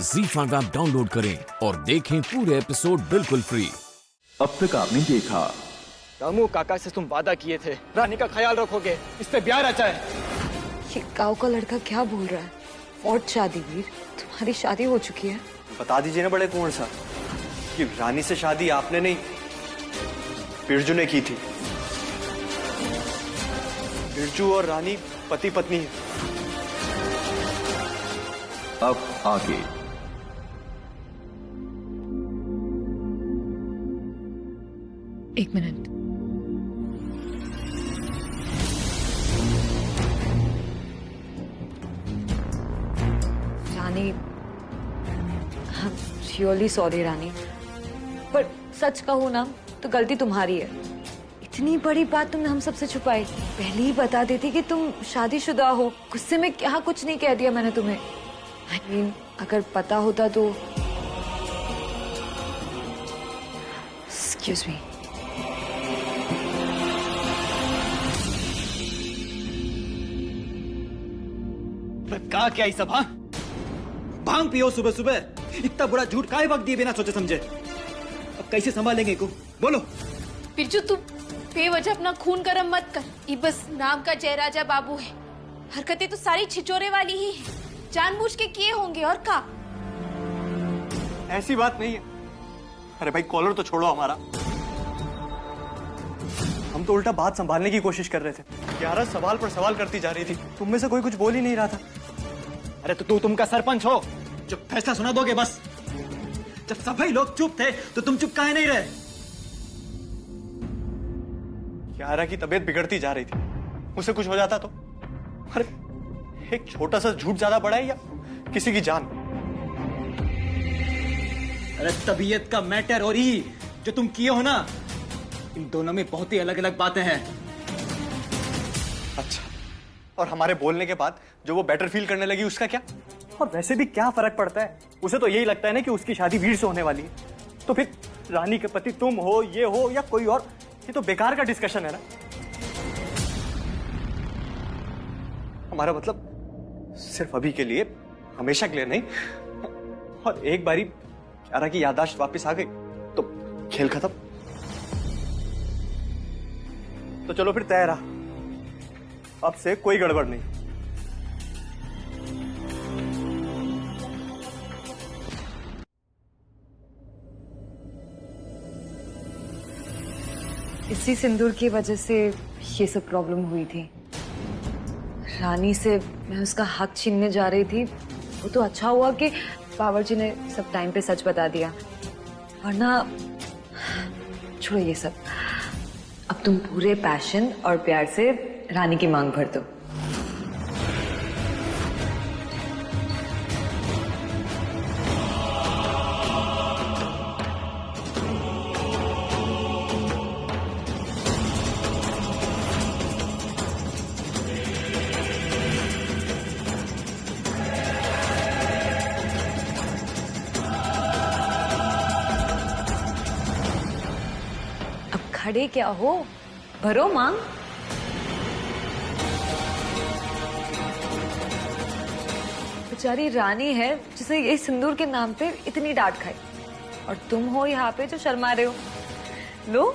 ZEE5 app download करें और देखें पूरे एपिसोड बिल्कुल फ्री। अब तक आपने देखा रामू काका से तुम वादा किए थे रानी का ख्याल रखोगे, इससे ब्याह रचा है। ये गाँव का लड़का क्या बोल रहा है? और शादी वीर, तुम्हारी शादी हो चुकी है। बता दीजिए ना बड़े कुंवर साहब कि रानी से शादी आपने नहीं बिरजू ने की थी। बिरजू और रानी पति पत्नी है। अब आगे। एक मिनट। रानी, हाँ रियली सॉरी रानी, पर सच कहूँ ना तो गलती तुम्हारी है। इतनी बड़ी बात तुमने हम सबसे छुपाई। पहले ही बता देती कि तुम शादीशुदा हो। गुस्से में क्या कुछ नहीं कह दिया मैंने तुम्हें। I mean, अगर पता होता तो। Excuse me. कहा क्या ये सब? हाँ, भांग पियो सुबह सुबह, इतना बड़ा झूठ काहे वक्त दिए बिना सोचे समझे। अब कैसे संभालेंगे को बोलो। बिरजू तू बेवजह अपना खून गरम मत कर। ये बस नाम का जयराजा बाबू है। हरकतें तो सारी छिचोरे वाली ही है, जानबूझ के किए होंगे और का। ऐसी बात नहीं है। अरे भाई कॉलर तो छोड़ो हमारा, हम तो उल्टा बात संभालने की कोशिश कर रहे थे। 11 सवाल पर सवाल करती जा रही थी, तुम में से कोई कुछ बोल ही नहीं रहा था। अरे तो तुम का सरपंच हो, जो फैसला सुना दोगे बस। जब सभी लोग चुप थे तो तुम चुप काहे नहीं रहे? यारा की तबीयत बिगड़ती जा रही थी, उसे कुछ हो जाता तो। अरे एक छोटा सा झूठ ज्यादा बड़ा है या किसी की जान? अरे तबीयत का मैटर और ये जो तुम किए हो ना, इन दोनों में बहुत ही अलग अलग बातें हैं। अच्छा, और हमारे बोलने के बाद जो वो बेटर फील करने लगी उसका क्या? और वैसे भी क्या फर्क पड़ता है, उसे तो यही लगता है ना कि उसकी शादी वीर से होने वाली है। तो फिर रानी के पति तुम हो, ये हो या कोई और, ये तो बेकार का डिस्कशन है ना। हमारा मतलब सिर्फ अभी के लिए, हमेशा के लिए नहीं। और एक बारी यारा की याददाश्त वापस आ गई तो खेल खत्म। तो चलो फिर तय रहा, अब से कोई गड़बड़ नहीं। इसी सिंदूर की वजह से ये सब प्रॉब्लम हुई थी। रानी से मैं उसका हक छीनने जा रही थी। वो तो अच्छा हुआ कि बावर्ची ने सब टाइम पे सच बता दिया, वरना छोड़ो ये सब। अब तुम पूरे पैशन और प्यार से रानी की मांग भर दो। खड़े क्या हो, भरो मांग। बेचारी रानी है जिसे ये सिंदूर के नाम पे इतनी डांट खाई, और तुम हो यहाँ पे जो शर्मा रहे हो। लो।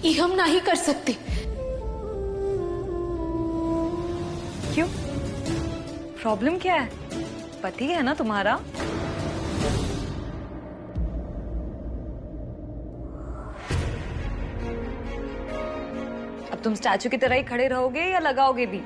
ये हम नहीं कर सकते। क्यों? प्रॉब्लम क्या है? पति है ना तुम्हारा। अब तुम स्टैचू की तरह ही खड़े रहोगे या लगाओगे भी?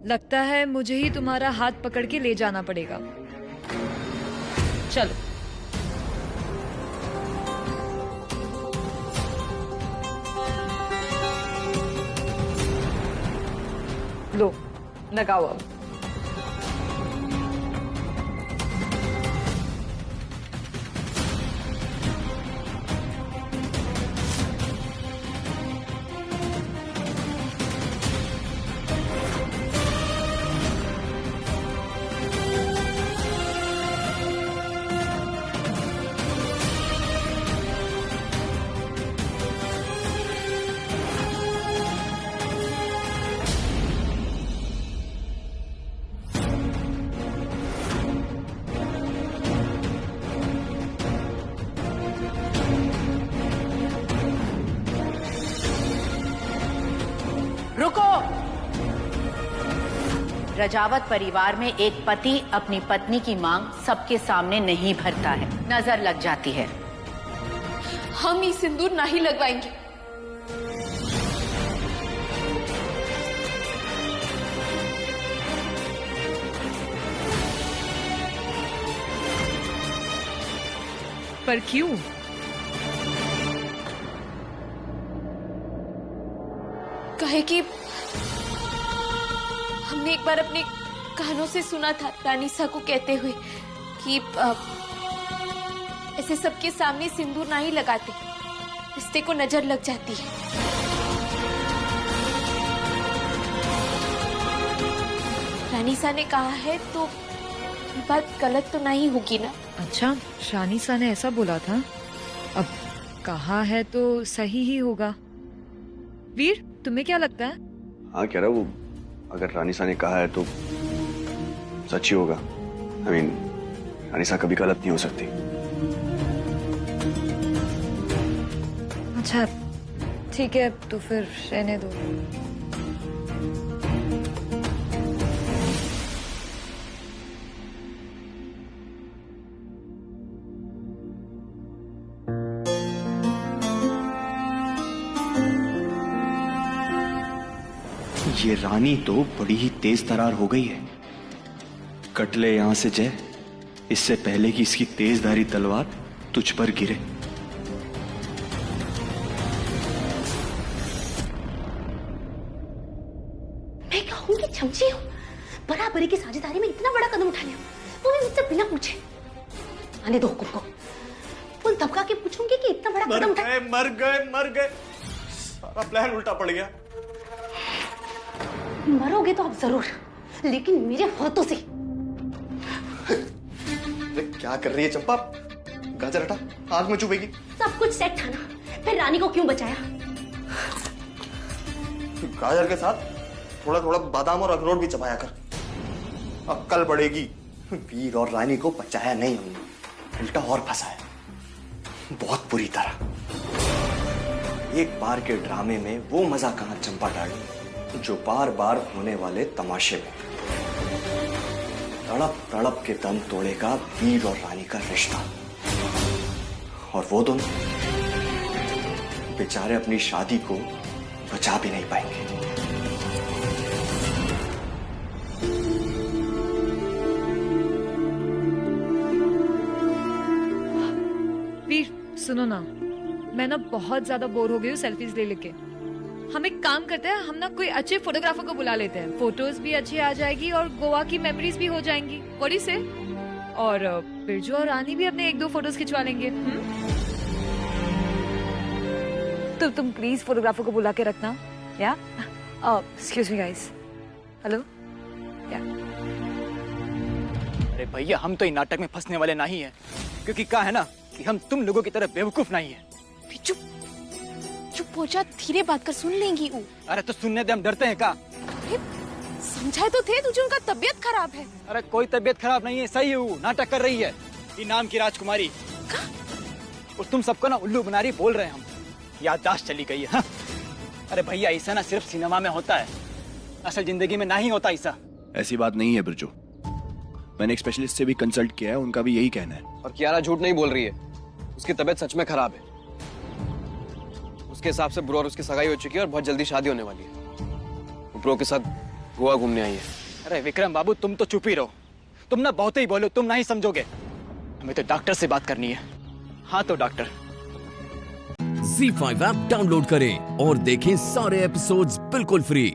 लगता है मुझे ही तुम्हारा हाथ पकड़ के ले जाना पड़ेगा। चलो। लो लगाओ अब। रुको। रजावत परिवार में एक पति अपनी पत्नी की मांग सबके सामने नहीं भरता है, नजर लग जाती है। हम ये सिंदूर नहीं लगवाएंगे। पर क्यों? कहे कि हमने एक बार अपने कानों से सुना था रानीसा को कहते हुए कि ऐसे सबके सामने सिंदूर नहीं लगाते, रिश्ते को नजर लग जाती है। रानीसा ने कहा है तो ये बात गलत तो नहीं होगी ना? अच्छा, रानीसा ने ऐसा बोला था। अब कहा है तो सही ही होगा। वीर, तुम्हें क्या लगता है? हाँ कह रहा वो, अगर रानीसा ने कहा है तो सच ही होगा। I mean, रानीसा कभी गलत नहीं हो सकती। अच्छा ठीक है, तो फिर रहने दो। ये रानी तो बड़ी ही तेज तरार हो गई है। कट ले यहां से जय, इससे पहले कि इसकी तेजधारी तलवार तुझ पर गिरे। मैं कहूंगी चमची हूँ, बराबरी की साझेदारी में इतना बड़ा कदम उठा लिया, वो भी मुझसे बिना पूछे। आने दो हुकुम को, उन दबका के पूछूंगी कि इतना बड़ा कदम उठा। मर गए, सारा प्लान उल्टा पड़ गया। मरोगे तो आप जरूर, लेकिन मेरे हाथों से। क्या कर रही है चंपा? गाजर हटा, आग में चुभेगी। सब कुछ सेट था ना, फिर रानी को क्यों बचाया? गाजर के साथ थोड़ा थोड़ा बादाम और अखरोट भी चबाया कर, अक्कल बढ़ेगी। वीर और रानी को बचाया नहीं हमने, उल्टा और फंसाया, बहुत बुरी तरह। एक बार के ड्रामे में वो मजा कहां चंपा डाली जो बार बार होने वाले तमाशे में। तड़प तड़प के दम तोड़ेगा वीर और रानी का रिश्ता, और वो दोनों बेचारे अपनी शादी को बचा भी नहीं पाएंगे। वीर सुनो ना, मैं ना बहुत ज्यादा बोर हो गई हूँ सेल्फीज ले लेके। हम एक काम करते हैं, हम ना कोई अच्छे फोटोग्राफर को बुला लेते हैं, फोटोज भी अच्छी आ जाएगी और गोवा की मेमोरीज भी हो जाएंगी। व्हाट डू यू से? और बिरजू और रानी भी अपने 1-2 फोटोज खिंचवा लेंगे। तो तुम प्लीज फोटोग्राफर को बुला के रखना। या एक्सक्यूज मी गाइस, हेलो। या अरे भैया, हम तो इन नाटक में फंसने वाले नहीं हैं, क्योंकि क्या है ना कि हम तुम लोगों की तरह बेवकूफ नहीं है। चुप चुप हो जा, धीरे बात कर, सुन लेंगी वो। अरे तो सुनने दे, हम डरते हैं क्या? समझाए तो थे तुझे, उनका तबीयत खराब है। अरे कोई तबीयत खराब नहीं है, सही है, वो नाटक कर रही है, ये नाम की राजकुमारी। और तुम सबको ना उल्लू बना रही बोल रहे हैं हम, याददाश्त चली गई है। हाँ? अरे भैया, ऐसा ना सिर्फ सिनेमा में होता है, असल जिंदगी में नहीं होता ऐसा। ऐसी बात नहीं है बिरजू, मैंने एक स्पेशलिस्ट से भी कंसल्ट किया है, उनका भी यही कहना है। और कियारा झूठ नहीं बोल रही है, उसकी तबीयत सच में खराब है। उसके हिसाब से ब्रो और उसकी सगाई हो चुकी है और बहुत जल्दी शादी होने वाली है। वो ब्रो के साथ गोवा घूमने आई है। अरे विक्रम बाबू, तुम तो चुप ही रहो, तुम ना बहुत ही बोलो, तुम नहीं समझोगे। हमें तो डॉक्टर से बात करनी है। हाँ तो डॉक्टर। ZEE5 ऐप डाउनलोड करें और देखें सारे एपिसोड्स बिल्कुल फ्री।